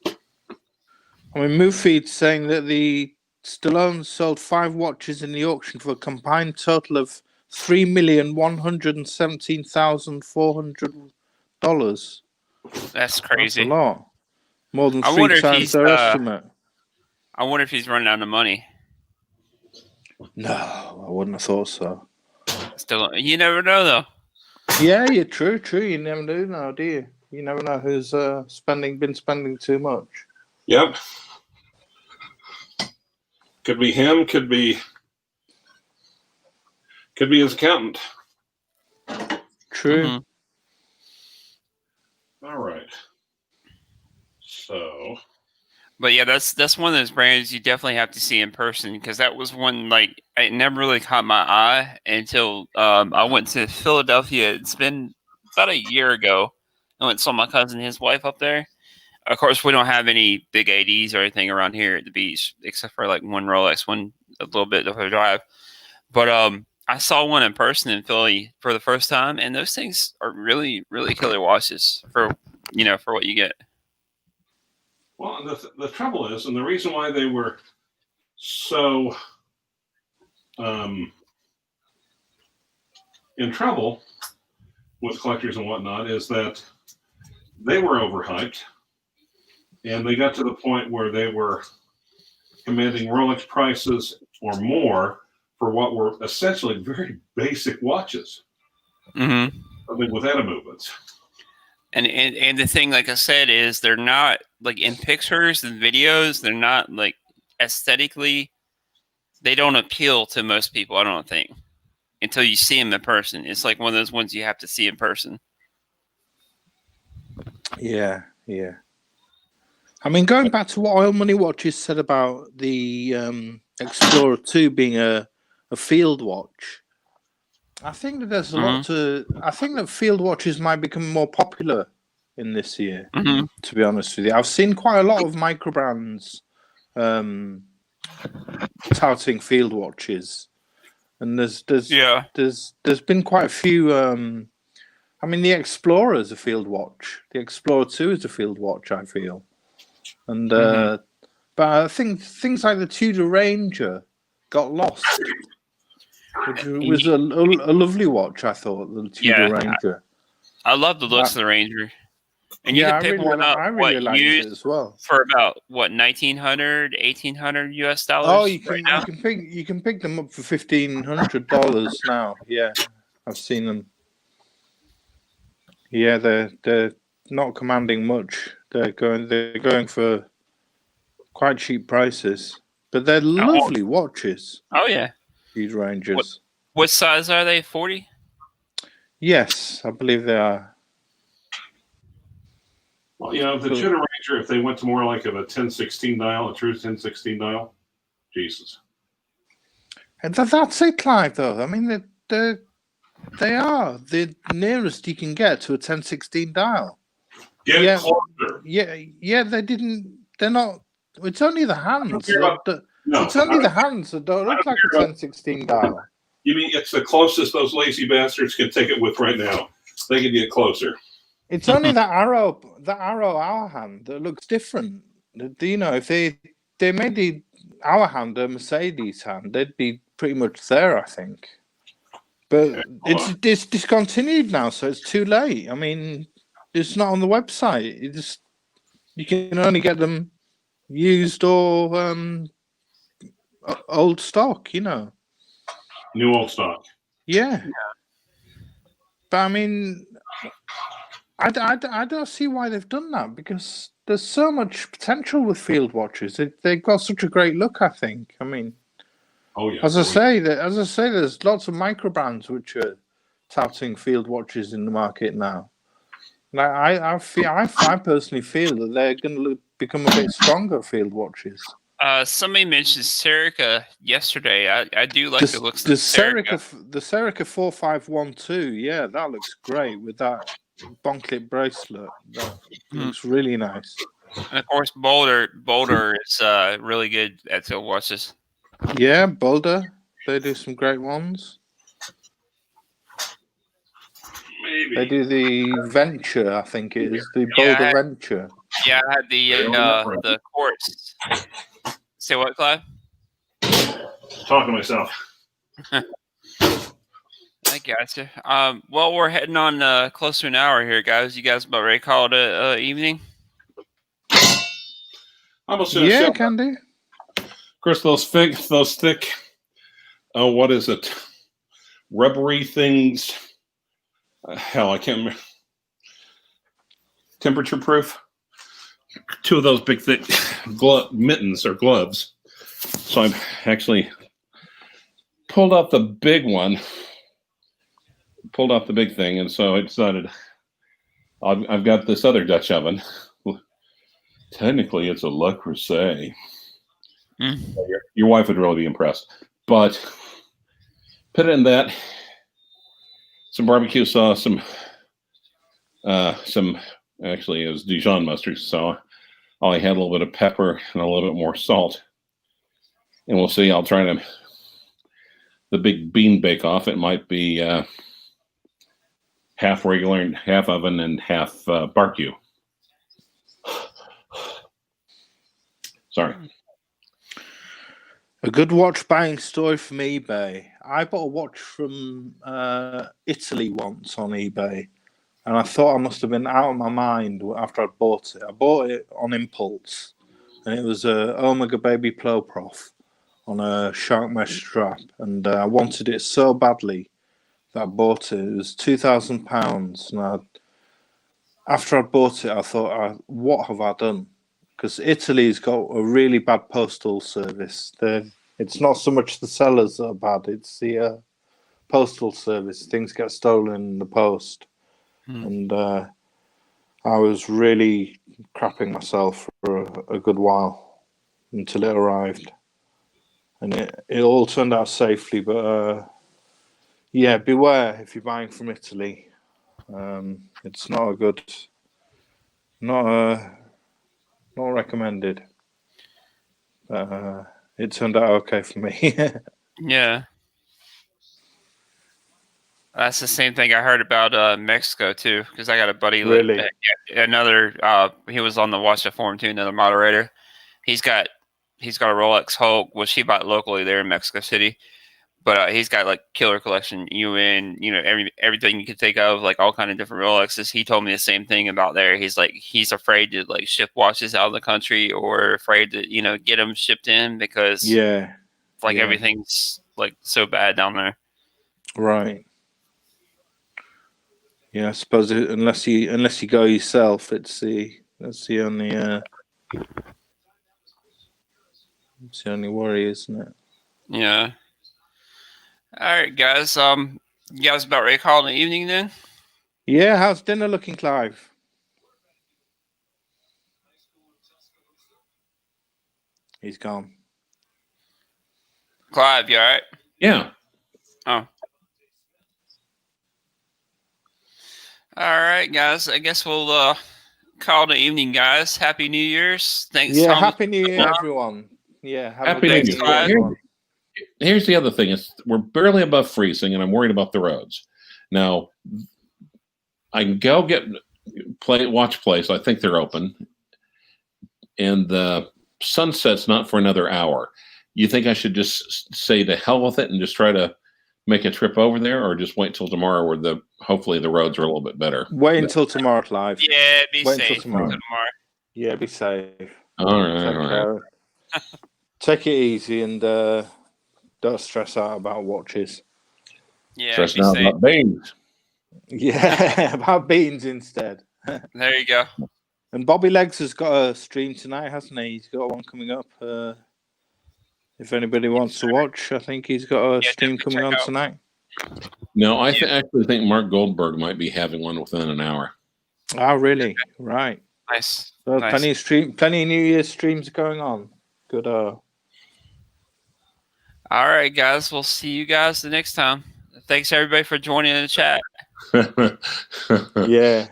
I mean, MoveFeed's saying that the Stallone sold 5 watches in the auction for a combined total of $3,117,400. That's crazy. That's a lot. More than 3 times their estimate. I wonder if he's running out of money. No, I wouldn't have thought so. Still, you never know, though. Yeah, you're true. You never do know, do you? You never know who's been spending too much. Yep. Could be him. Could be his accountant. True. Mm-hmm. All right. So. But yeah, that's one of those brands you definitely have to see in person, because that was one like it never really caught my eye until I went to Philadelphia. It's been about a year ago. I went and saw my cousin and his wife up there. Of course, we don't have any big ADs or anything around here at the beach, except for like one Rolex, one a little bit of a drive. But I saw one in person in Philly for the first time, and those things are really, really killer watches for what you get. Well, the trouble is, and the reason why they were so in trouble with collectors and whatnot is that they were overhyped, and they got to the point where they were commanding Rolex prices or more for what were essentially very basic watches. Mm-hmm. I mean, with ATA movements. And the thing, like I said, is they're not like in pictures and videos. They're not like aesthetically. They don't appeal to most people, I don't think, until you see them in person. It's like one of those ones you have to see in person. Yeah. I mean, going back to what Oil Money Watches said about the Explorer 2 being a field watch, I think that there's a lot to. I think that field watches might become more popular in this year. To be honest with you, I've seen quite a lot of micro brands touting field watches, and there's been quite a few. I mean, the Explorer is a field watch. The Explorer 2 is a field watch, I feel, and but I think things like the Tudor Ranger got lost, which was a lovely watch. I thought the Tudor Ranger. I love the looks of the Ranger. And you can pick one up used it as well for about what $1,900, $1,800 US. Oh, you can pick them up for $1,500 now. Yeah, I've seen them. Yeah, they're not commanding much. They're going for quite cheap prices, but they're lovely watches. Oh yeah, these Rangers. What size are they? 40? Yes, I believe they are. Well, the Tudor Ranger, if they went to more like a 1016 dial, a true 1016 dial, Jesus. And that's it, Clyve, though. I mean, they are the nearest you can get to a 1016 dial. Get closer. Yeah, they're not. It's only the hands. It's only the hands that don't look like a 1016 dial. You mean it's the closest those lazy bastards can take it with right now? They can get closer. It's only the arrow hour hand that looks different. If they made the hour hand a Mercedes hand, they'd be pretty much there, I think. But it's discontinued now, so it's too late. I mean, it's not on the website. You can only get them used or old stock. New old stock. Yeah. But I mean, I don't see why they've done that, because there's so much potential with field watches. They've got such a great look, I think. I mean, as I say, there's lots of micro brands which are touting field watches in the market now. And I personally feel that they're going to become a bit stronger, field watches. Somebody mentioned Serica yesterday. I do like the looks of the Serica. The Serica 4512, yeah, that looks great with that bonklet bracelet. That looks really nice. And of course, Boulder is really good at field watches. Yeah, Boulder, they do some great ones. Maybe. They do the Venture, I think it is the Boulder Venture. Yeah, I had the Quartz. Say what, Clyve? Talking to myself. I gotcha. Well, we're heading on close to an hour here, guys. You guys about ready to call it a evening? Yeah, can do. Chris, those thick. Oh, what is it? Rubbery things. Hell, I can't remember. Temperature proof. 2 of those big thick mittens or gloves. So I've actually pulled out the big one. Pulled off the big thing, and so I decided I've got this other Dutch oven. Technically, it's a Le Creuset. Your wife would really be impressed. But put it in that. Some barbecue sauce, some actually it was Dijon mustard, so I only had a little bit of pepper and a little bit more salt. And we'll see. I'll try the big bean bake off. It might be half regular and half oven and half barbecue. Sorry. A good watch buying story from eBay. I bought a watch from Italy once on eBay, and I thought I must have been out of my mind after I'd bought it. I bought it on impulse, and it was a Omega Baby Ploprof on a shark mesh strap, and I wanted it so badly that I bought it. It was £2,000, and after I bought it, I thought, what have I done? Because Italy's got a really bad postal service. It's not so much the sellers that are bad, it's the postal service. Things get stolen in the post. And I was really crapping myself for a good while until it arrived. And it all turned out safely, but yeah, beware if you're buying from Italy. It's not a good, not recommended. It turned out okay for me. Yeah. That's the same thing I heard about Mexico too, because I got a buddy Really? another he was on the Watch the Forum too, another moderator. He's got a Rolex Hulk, which he bought locally there in Mexico City. But he's got like killer collection, UN, everything you could think of, like all kind of different Rolexes. He told me the same thing about there. He's like, he's afraid to like ship watches out of the country, or afraid to get them shipped in because everything's like so bad down there. Right. Yeah, I suppose unless you go yourself, that's the only worry, isn't it? Yeah. All right, guys. You guys about ready to call it an evening then? Yeah. How's dinner looking, Clive? He's gone. Clyve, you all right? Yeah. Oh. All right, guys. I guess we'll call it an evening, guys. Happy New Year's. Thanks. Yeah. Thomas. Happy New Year, everyone. Yeah. Happy New Year, everyone. Here's the other thing: we're barely above freezing, and I'm worried about the roads. Now, I can go watch plays. I think they're open, and the sunset's not for another hour. You think I should just say to hell with it and just try to make a trip over there, or just wait till tomorrow, where hopefully the roads are a little bit better? Wait until tomorrow, Clive. Yeah, be Wait safe until tomorrow. Yeah, be safe. All right. Take it easy and don't stress out about watches. Yeah, stress out about beans. Yeah, about beans instead. There you go. And Bobby Legs has got a stream tonight, hasn't he? He's got one coming up. If anybody wants to watch, I think he's got a stream coming on tonight. No, I actually think Mark Goldberg might be having one within an hour. Oh, really? Right. Nice. So nice. plenty of New Year's streams going on. Good. All right, guys. We'll see you guys the next time. Thanks everybody for joining in the chat. Yeah.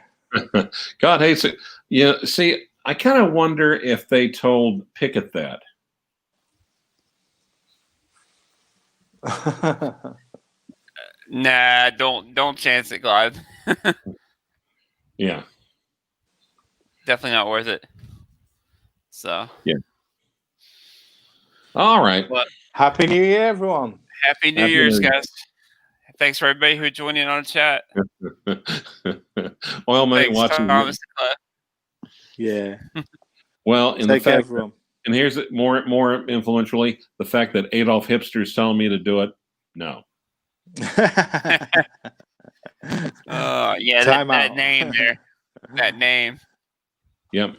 God hates it. Yeah. See, I kind of wonder if they told Pickett that. Nah, don't chance it, Clyve. Yeah. Definitely not worth it. So. Yeah. All right. Well, Happy New Year, everyone. Happy New Year's, guys. Thanks for everybody who joined in on the chat. Oil money watching. Thomas. Yeah. Well, in Take the fact, everyone. And here's it more influentially, the fact that Adolf Hipster is telling me to do it. No. Yeah, that name there. That name. Yep.